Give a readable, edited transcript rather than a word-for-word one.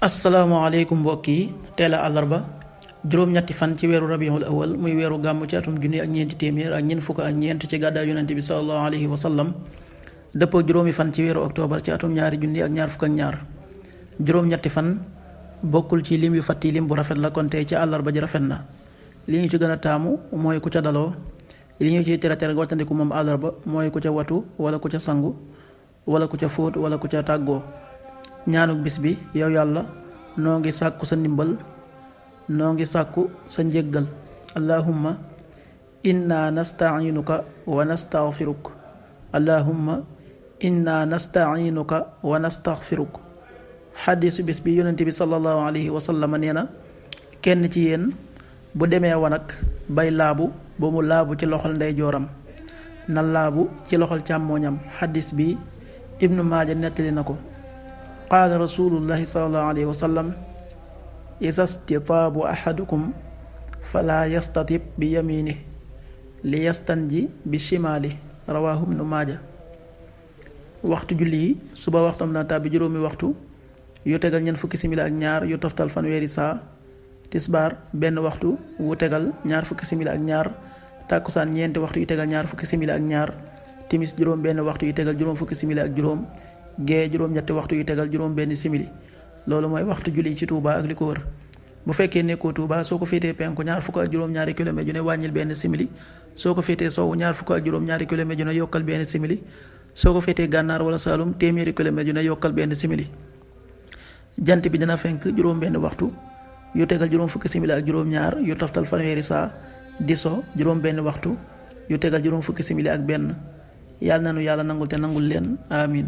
asalaamaaleykum mbokk yi teel a àllarba juróom-ñetti fan ci weeru rabiul awal muy weeru gàmm ci atum junni ak ñeenti téeméer ak ñeent fukk ak ñeent ci gàddaay yonente bi sallallahu alayhi wa sallam dëppoo juróomi fan ci weeru octobre ci atum ñaari junni ak ñaar fukk ak ñaar juróom-ñetti fan bokkul ci lim yu fàtti lim bu rafet la kon tey ci àllarba ji rafet na li ñu ci gën a taamu mooy ku ca daloo li ñu ciy tere wattandiku moom àllarba mooy ku ca watu wala ku ca sangu wala ku ca fóot wala ku ca tàggoo ñaanuk bis bi yow yàlla noo ngi sàkku sa ndimbal noo ngi sàkku sa njéggal allahumma inna nasta'inuka wa nastaghfiruk allahumma inna nasta'inuka wa nastaghfiruk xadiisu bis bi yonent bi sallallahu alayhi wa sallam nee na kenn ci yéen bu demee wanag bay laabu ba mu laabu ci loxol ndeyjooram na laabu ci loxol càmmooñam xadiis bi ibnu maaja nettali na ko qaala rasulullahi sallallahu alayhi wa sallam isa stitaabu ahadukum fala yastatib bi yaminihi li yastanji bi shimaali rawaahu ibnu maaja waxtu julli yi suba waxtam na tàbbi juróomi waxtu yu tegal ñeent fukki simili ak ñaar yu toftal fanweeri saa tisbaar benn waxtu wu tegal ñaar fukki simili ak ñaar tàkkusaan ñeenti waxtu yu tegal ñaar fukki simili ak ñaar timis juróom benn waxtu yu tegal juróom fukki simili ak juróom gee juróom-ñetti waxtu yu tegal juróom benn simili loolu mooy waxtu julli ci Touba ak li ko wër bu fekkee nekkoo Touba soo ko féetee penku ñaar fukk ak juróom-ñaari kilomètre yu ne wàññil benn simili soo ko féetee sowwu ñaar fukk ak juróom-ñaari kilomètre yu ne yokkal benn simili soo ko féetee gànnaar wala Saalum téeméeri kilomètre yu ne yokkal benn simili jant bi dina fenk juróom benn waxtu yu tegal juróom fukki simili ak juróom-ñaar yu toftal fanweeri saa di so juróom benn waxtu yu tegal juróom fukki simili ak benn yàlla nanu yàlla nangul te nangul leen amin